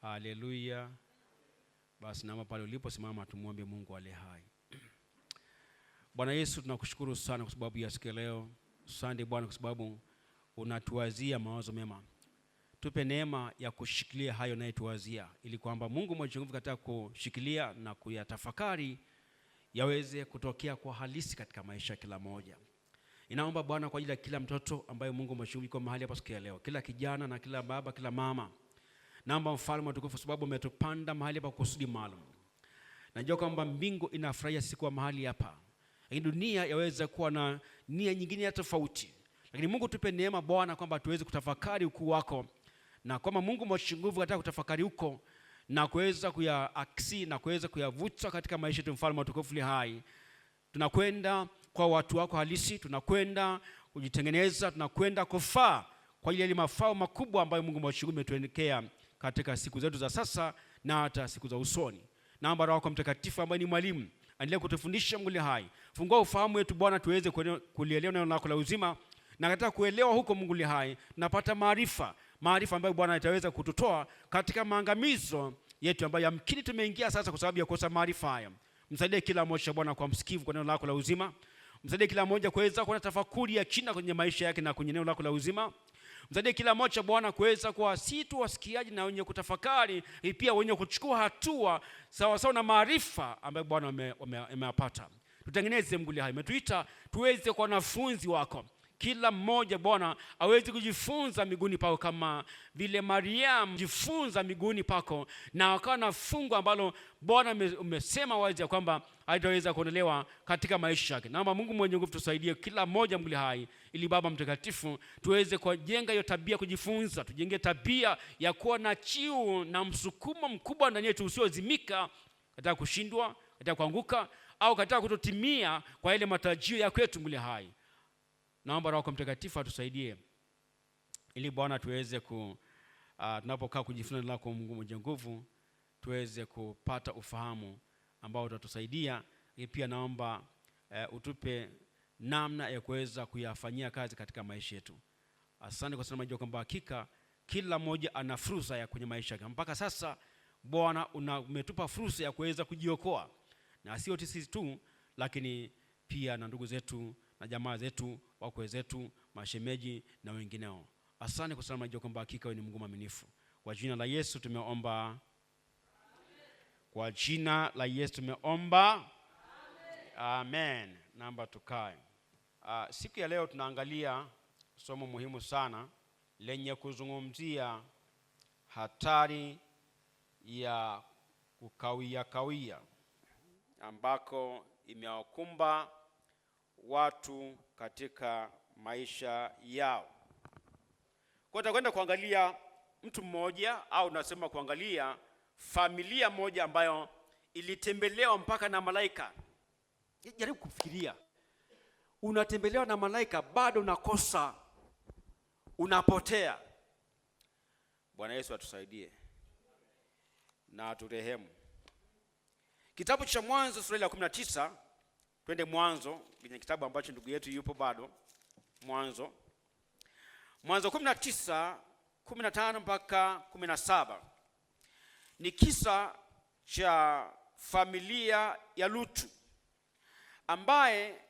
Haleluya. Basi naomba pale ulipo simama tumuombe Mungu aliye hai. Bwana Yesu, tunakushukuru sana kwa sababu ya siku leo. Asante Bwana kwa sababu unatuwazia mawazo mema. Tupe neema ya kushikilia hayo unayotuwazia, ili kwamba Mungu mwenye nguvu katika kushikilia na kuyatafakari yaweze kutokea kwa halisi katika maisha kila moja. Ninaomba Bwana kwa ajili ya kila mtoto ambaye Mungu mwenye yuko mahali hapa siku leo, kila kijana na kila baba, kila mama. Naomba mfalme mtukufu, sababu umetupanda mahali hapa kusudi maalum. Najua kwamba mbingu inafurahia siku wa mahali hapa, lakini dunia yaweza kuwa na nia nyingine ya tofauti. Lakini Mungu tupe neema Bwana kwamba tuweze kutafakari ukuu wako, na kwamba Mungu mwenye nguvu katika kutafakari huko na kuweza kuyaaksi na kuweza kuyavuta katika maisha yetu. Mfalme mtukufu hai, tunakwenda kwa watu wako halisi, tunakwenda kujitengeneza, tunakwenda kufaa kwa ajili ya mafao makubwa ambayo Mungu mwenye nguvu umetuelekea katika siku zetu za sasa na hata siku za usoni. Naomba Roho wako Mtakatifu ambaye ni mwalimu endelee kutufundisha Mungu hai. Fungua ufahamu wetu Bwana, tuweze kulielewa neno lako la uzima, na katika kuelewa huko Mungu hai napata maarifa ambayo Bwana itaweza kututoa katika maangamizo yetu ambayo yamkini tumeingia sasa kwa sababu ya kukosa maarifa haya. Msaidie kila mmoja Bwana kwa msikivu kwa neno lako la uzima. Msaidie kila mmoja kuweza kuwa na tafakuri ya kina kwenye maisha yake na kwenye neno lako la uzima. Msaidie kila mmoja Bwana kuweza kuwa si tu wasikiaji na wenye kutafakari, pia wenye kuchukua hatua sawa sawa na maarifa ambayo Bwana ameyapata. Tutengeneze Mungu hai. Umetuita tuweze kuwa wanafunzi wako. Kila mmoja Bwana aweze kujifunza miguuni pako kama vile Mariam jifunza miguuni pako, na akawa na fungu ambalo Bwana umesema wazi ya kwamba haitaweza kuondolewa katika maisha yake. Naomba Mungu mwenye nguvu tusaidie kila mmoja Mungu hai, ili Baba Mtakatifu tuweze kujenga hiyo tabia kujifunza, tujenge tabia ya kuwa na kiu na msukumo mkubwa ndani yetu usiozimika katika kushindwa, katika kuanguka au katika kutotimia kwa ile matarajio ya kwetu Mungu hai. Naomba Roho Mtakatifu atusaidie ili Bwana tuweze tunapokaa kujifunza neno lako Mungu mwenye nguvu tuweze kupata ufahamu ambao utatusaidia. Pia naomba utupe namna ya kuweza kuyafanyia kazi katika maisha yetu. Asante kwa sababu najua kwamba hakika kila mmoja ana fursa ya kwenye maisha yake. Mpaka sasa Bwana umetupa fursa ya kuweza kujiokoa, na sio sisi tu, lakini pia na ndugu zetu na jamaa zetu, wakwe zetu, mashemeji na wengineo. Asante kwa sababu najua kwamba hakika wewe ni Mungu mwaminifu. Kwa jina la Yesu tumeomba. Amen. Kwa jina la Yesu tumeomba. Amen. Amen. Naomba tukae. Siku ya leo tunaangalia somo muhimu sana lenye kuzungumzia hatari ya kukawia ambako imewakumba watu katika maisha yao. Kwa tutakwenda kuangalia mtu mmoja, au nasema kuangalia familia moja ambayo ilitembelewa mpaka na malaika. Jaribu kufikiria, unatembelewa na malaika bado unakosa, unapotea. Bwana Yesu atusaidie na aturehemu. Kitabu cha Mwanzo sura ya 19, twende Mwanzo, kwenye kitabu ambacho ndugu yetu yupo bado. Mwanzo 19:15 mpaka 17 ni kisa cha familia ya Lutu, ambaye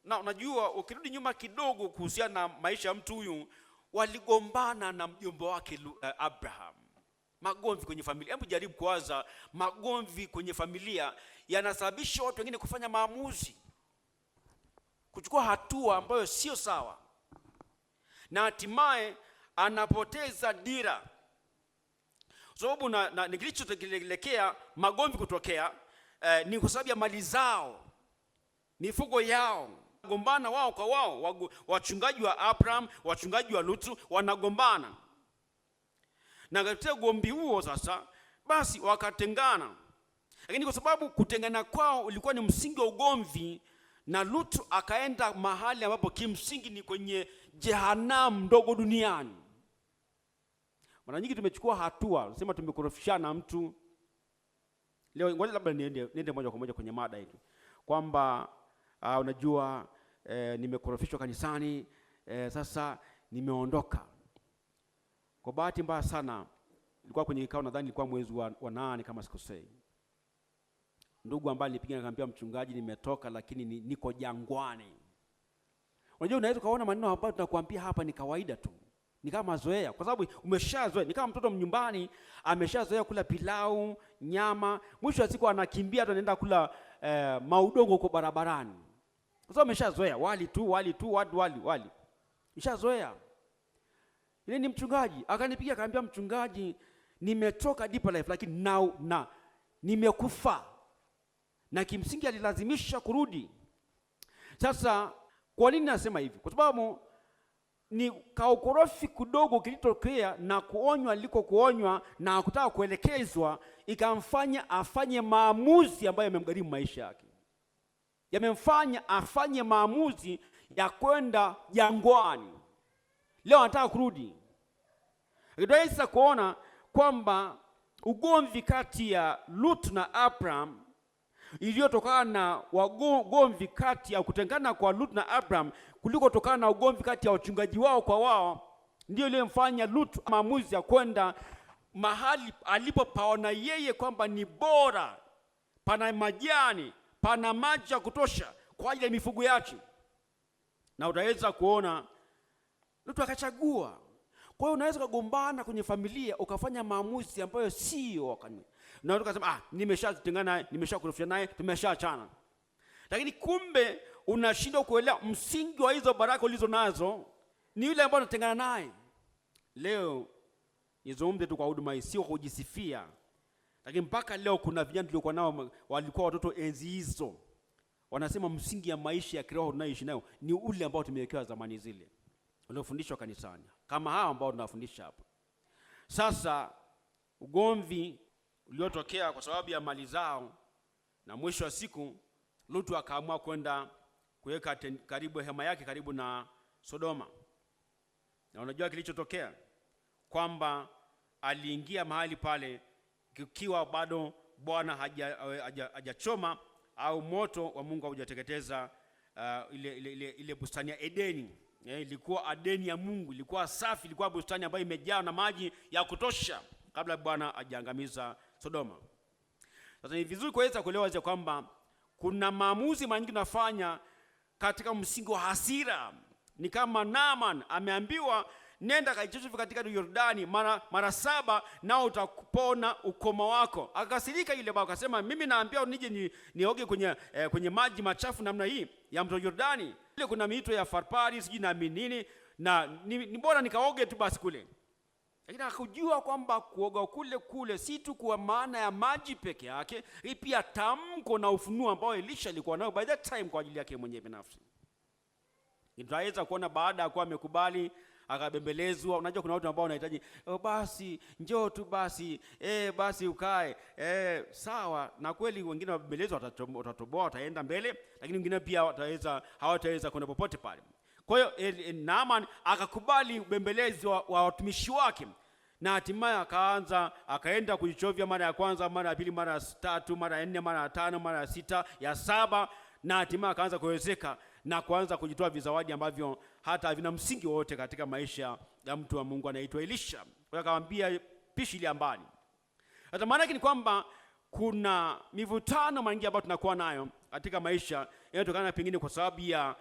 na unajua ukirudi nyuma kidogo kuhusiana na maisha ya mtu huyu, waligombana na mjomba wake Abraham. Magomvi kwenye familia. Hebu jaribu kuwaza, magomvi kwenye familia yanasababisha watu wengine kufanya maamuzi, kuchukua hatua ambayo sio sawa, na hatimaye anapoteza dira. Sababu na kilichotelekea magomvi kutokea ni kwa sababu ya mali zao, mifugo yao. Gombana wao kwa wao, wachungaji wa Abraham, wachungaji wa Lutu wanagombana. Na katika gombi huo sasa basi wakatengana. Lakini kwa sababu kutengana kwao ulikuwa ni msingi wa ugomvi, na Lutu akaenda mahali ambapo kimsingi ni kwenye jehanamu ndogo duniani. Mara nyingi tumechukua hatua, tunasema tumekorofishana mtu. Leo ngoja labda niende moja kwa moja kwenye mada hii, kwamba unajua nimekorofishwa kanisani, sasa nimeondoka. Kwa bahati mbaya sana ilikuwa kwenye kikao, nadhani ilikuwa mwezi wa 8 kama sikosei. Ndugu ambaye nilipiga nikamwambia mchungaji, nimetoka lakini niko jangwani. Unajua unaweza kuona maneno ambayo tunakuambia hapa ni kawaida tu, ni kama mazoea, kwa sababu umeshazoea. Ni kama mtoto nyumbani ameshazoea kula pilau, nyama, mwisho wa siku anakimbia tu anaenda kula maudongo huko barabarani, kwa sababu ameshazoea wali tu, wali. Nishazoea. Ile ni mchungaji akanipigia akaniambia, mchungaji, nimetoka Deeper Life lakini na nimekufa, na kimsingi alilazimisha kurudi. Sasa kwa nini nasema hivi? Kwa sababu ni kaukorofi kidogo kilitokea na kuonywa liko kuonywa na kutaka kuelekezwa, ikamfanya afanye maamuzi ambayo yamemgharimu maisha yake. Yamemfanya afanye maamuzi ya kwenda jangwani. Leo anataka kurudi. Tunaweza kuona kwamba ugomvi kati ya Lut na Abraham iliyotokana na ugomvi kati ya kutengana kwa Lut na Abraham kuliko tokana na ugomvi kati ya wachungaji wao kwa wao, ndio iliyomfanya Lut maamuzi ya kwenda mahali alipopaona yeye kwamba ni bora, pana majani, pana maji ya kutosha kwa ajili ya mifugo yake. Na utaweza kuona Lut akachagua. Kwa hiyo unaweza kugombana kwenye familia ukafanya maamuzi ambayo sio wakati. Na ukasema nimeshatengana naye, nimeshakurufia naye, tumeshaachana. Lakini kumbe unashindwa kuelewa msingi wa hizo baraka ulizo nazo ni yule ambaye unatengana naye. Leo nizungumze tu kwa huduma hii, sio kujisifia. Lakini mpaka leo kuna vijana tuliokuwa nao walikuwa watoto enzi hizo, wanasema msingi ya maisha ya kiroho tunayoishi nayo ni ule ambao tumewekewa zamani zile, waliofundishwa kanisani, kama hao ambao tunafundisha hapa. Sasa ugomvi uliotokea kwa sababu ya mali zao, na mwisho wa siku Lutu akaamua kwenda kuweka karibu hema yake karibu na Sodoma. Na unajua kilichotokea kwamba aliingia mahali pale kikiwa bado Bwana hajachoma au moto wa Mungu haujateketeza ile bustani ya Edeni. Ilikuwa Adeni ya Mungu, ilikuwa safi, ilikuwa bustani ambayo imejaa na maji ya kutosha kabla Bwana hajaangamiza Sodoma. Sasa ni vizuri kuweza kuelewa kwamba kuna maamuzi mengi tunafanya katika msingi wa hasira. Ni kama Naaman ameambiwa nenda kajichofe katika Yordani mara 7 nao utakupona ukoma wako. Akasirika ile baba akasema, mimi naambia nije nioge kwenye maji machafu namna hii ya mto Yordani. Ile kuna mito ya Farpari siji na nini, na ni bora nikaoge tu basi kule. Lakini akujua kwamba kuoga kule si tu kwa maana ya maji peke yake, pia tamko na ufunuo ambao Elisha alikuwa nao by that time kwa ajili yake mwenyewe binafsi. Tunaweza kuona baada ya kuwa amekubali akabembelezwa. Unajua kuna watu ambao wanahitaji basi njoo tu basi basi ukae sawa, na kweli wengine wabembelezwa watatoboa wataenda mbele, lakini wengine pia hawataweza kwenda popote pale. Kwa hiyo Naaman akakubali ubembelezi wa watumishi wake, na hatimaye akaenda kujichovya mara ya kwanza, mara ya pili, mara ya 3, mara ya 4, mara ya 5, mara ya 6, ya 7, na hatimaye akaanza kuwezeka na kuanza kujitoa vizawadi ambavyo hata havina msingi wote katika maisha ya mtu wa Mungu anaitwa Elisha. Kwa hiyo akamwambia pishi ile mbali. Hata maana yake ni kwamba kuna mivutano mingi ambayo tunakuwa nayo katika maisha inayotokana pengine kwa sababu ya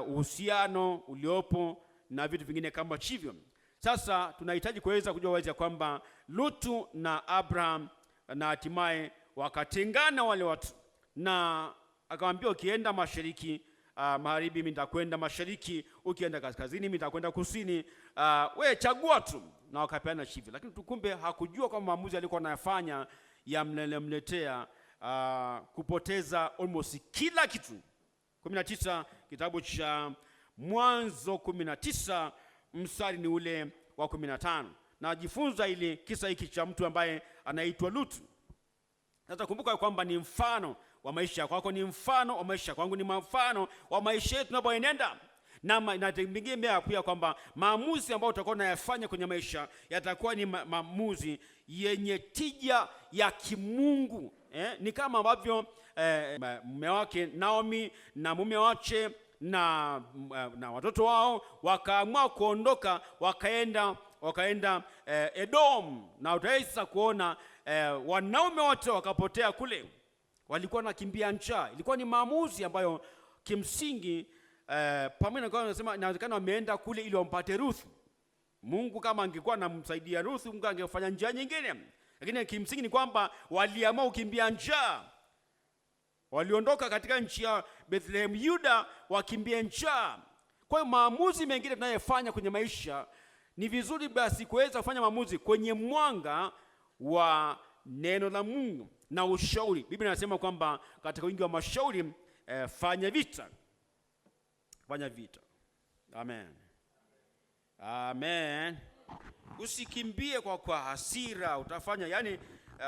uhusiano uliopo na vitu vingine kama chivyo. Sasa tunahitaji kuweza kujua wazi kwamba Lutu na Abraham na hatimaye wakatengana wale watu, na akamwambia ukienda mashariki magharibi mimi nitakwenda mashariki, ukienda kaskazini mimi nitakwenda kusini, wewe chagua tu, na wakapeana chivyo. Lakini tukumbe hakujua kwamba maamuzi alikuwa anayafanya yamletea kupoteza almost kila kitu. 19 kitabu cha Mwanzo 19 mstari ni ule wa 15. Na jifunza ile kisa hiki cha mtu ambaye anaitwa Lutu. Sasa kumbuka kwamba ni mfano wa maisha yako, ni mfano wa maisha kwangu, ni mfano wa maisha yetu tunapoenenda. Na inategemea pia kwamba maamuzi ambayo utakuwa unayafanya kwenye maisha yatakuwa ni maamuzi yenye tija ya kimungu. Ni kama ambavyo mume wake Naomi na mume wake na watoto wao wakaamua kuondoka wakaenda wakaenda Edom, na utaweza kuona wanaume wote wakapotea kule, walikuwa nakimbia njaa. Ilikuwa ni maamuzi ambayo kimsingi pamoja na kwa nasema inawezekana wameenda kule ili wampate Ruth. Mungu kama angekuwa anamsaidia Ruth, Mungu angefanya njia nyingine, lakini kimsingi ni kwamba waliamua kukimbia njaa. Waliondoka katika nchi ya Bethlehem Yuda wakimbia njaa. Kwa hiyo maamuzi mengine tunayofanya kwenye maisha ni vizuri basi kuweza kufanya maamuzi kwenye mwanga wa neno la Mungu na ushauri. Biblia inasema kwamba katika wingi wa mashauri fanya vita. Fanya vita. Amen. Amen. Usikimbie kwa hasira, utafanya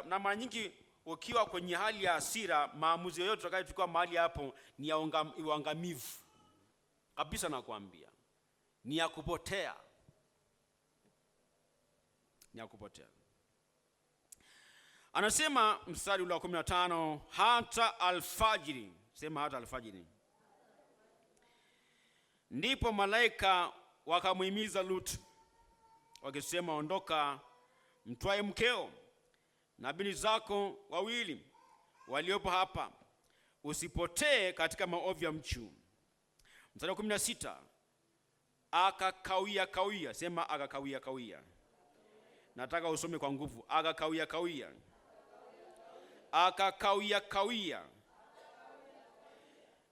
na mara nyingi ukiwa kwenye hali ya hasira, maamuzi yoyote utakayochukua mahali hapo ni ya uangamivu. Kabisa nakwambia. Ni ya kupotea. Ni ya kupotea. Anasema mstari ule wa 15, hata alfajiri. Sema hata alfajiri. Ndipo malaika wakamuhimiza Lutu wakisema, ondoka, mtwae mkeo na binti zako wawili waliopo hapa, usipotee katika maovu ya mchu. Mstari wa 16, akakawia kawia. Sema akakawia kawia. Nataka usome kwa nguvu. Akakawia kawia. Akakawia kawia.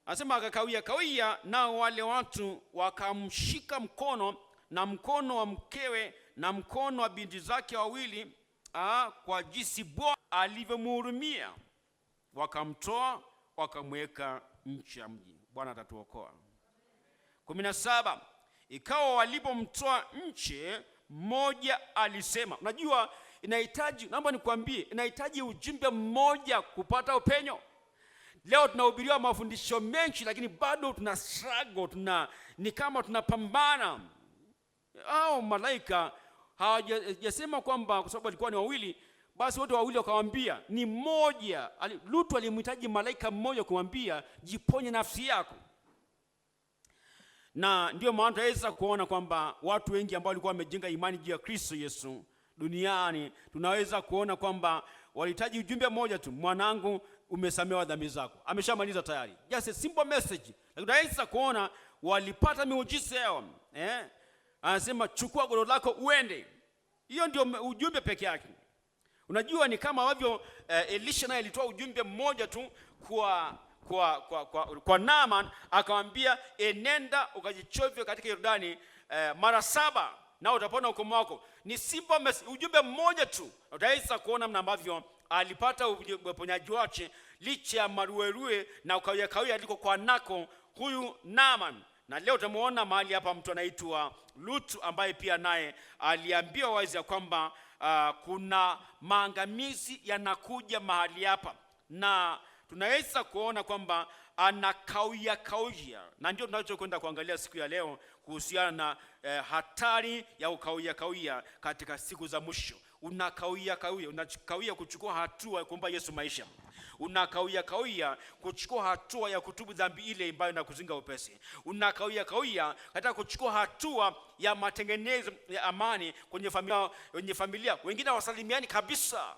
Anasema akakawia kawia, nao wale watu wakamshika mkono na mkono wa mkewe na mkono wa binti zake wawili, kwa jinsi Bwana alivyomhurumia, wakamtoa wakamweka nje ya mji. Bwana atatuokoa. 17, ikawa walipomtoa nje, mmoja alisema. Unajua inahitaji, naomba nikwambie, inahitaji ujumbe mmoja kupata upenyo. Leo tunahubiriwa mafundisho mengi, lakini bado tuna struggle, ni kama tunapambana. Hao malaika hawajasema kwamba kwa sababu walikuwa ni wawili, basi wote wawili wakamwambia ni mmoja. Lutu alimhitaji malaika mmoja kumwambia jiponye nafsi yako. Na ndio maana tunaweza kuona kwamba watu wengi ambao walikuwa wamejenga imani juu ya Kristo Yesu duniani, tunaweza kuona kwamba walihitaji ujumbe mmoja tu, mwanangu umesamehewa dhambi zako. Ameshamaliza tayari. Just a simple message. Lakini tunaweza kuona walipata miujiza yao. Anasema chukua godoro lako uende. Hiyo ndio ujumbe peke yake. Unajua ni kama wavyo Elisha naye alitoa ujumbe mmoja tu kwa Naaman, akamwambia enenda ukajichovye katika Yordani mara 7 na utapona ukoma wako. Ni simple message, ujumbe mmoja tu. Utaweza kuona namna ambavyo alipata uponyaji wake licha ya maruerue na ukawia aliko kwa nako huyu Naaman. Na leo utamuona mahali hapa mtu anaitwa Lutu, ambaye pia naye aliambiwa wazi ya kwamba kuna maangamizi yanakuja mahali hapa, na tunaweza kuona kwamba anakawia. Na ndio tunachokwenda kuangalia siku ya leo kuhusiana na hatari ya ukawia katika siku za mwisho. Unakawia kuchukua hatua ya kumpa Yesu maisha. Unakawia kuchukua hatua ya kutubu dhambi ile ambayo inakuzinga upesi. Unakawia katika kuchukua hatua ya matengenezo ya amani kwenye familia. Wengine hawasalimiani kabisa.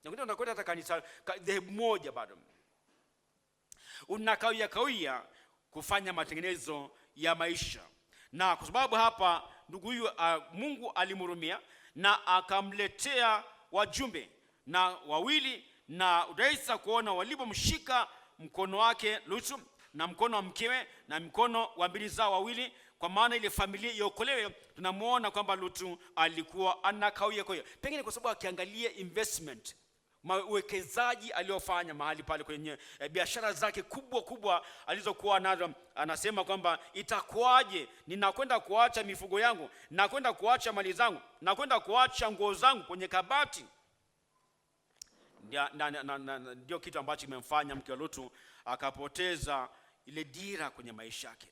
Wengine wanakwenda hata kanisa dhehebu moja bado. Unakawia kufanya matengenezo ya maisha. Na kwa sababu hapa ndugu huyu Mungu alimhurumia na akamletea wajumbe na wawili, na utaweza kuona walipomshika mkono wake Lutu na mkono wa mkewe na mkono wa binti zao wawili, kwa maana ile familia iokolewe. Tunamuona kwamba Lutu alikuwa anakawia. Pengine kwa sababu akiangalia investment, uwekezaji aliofanya mahali pale kwenye biashara zake kubwa alizokuwa nazo, anasema kwamba itakuwaje ninakwenda kuacha mifugo yangu, nakwenda kuacha mali zangu, nakwenda kuacha nguo zangu kwenye kabati. Ndio kitu ambacho kimemfanya mke wa Lutu akapoteza ile dira kwenye maisha yake.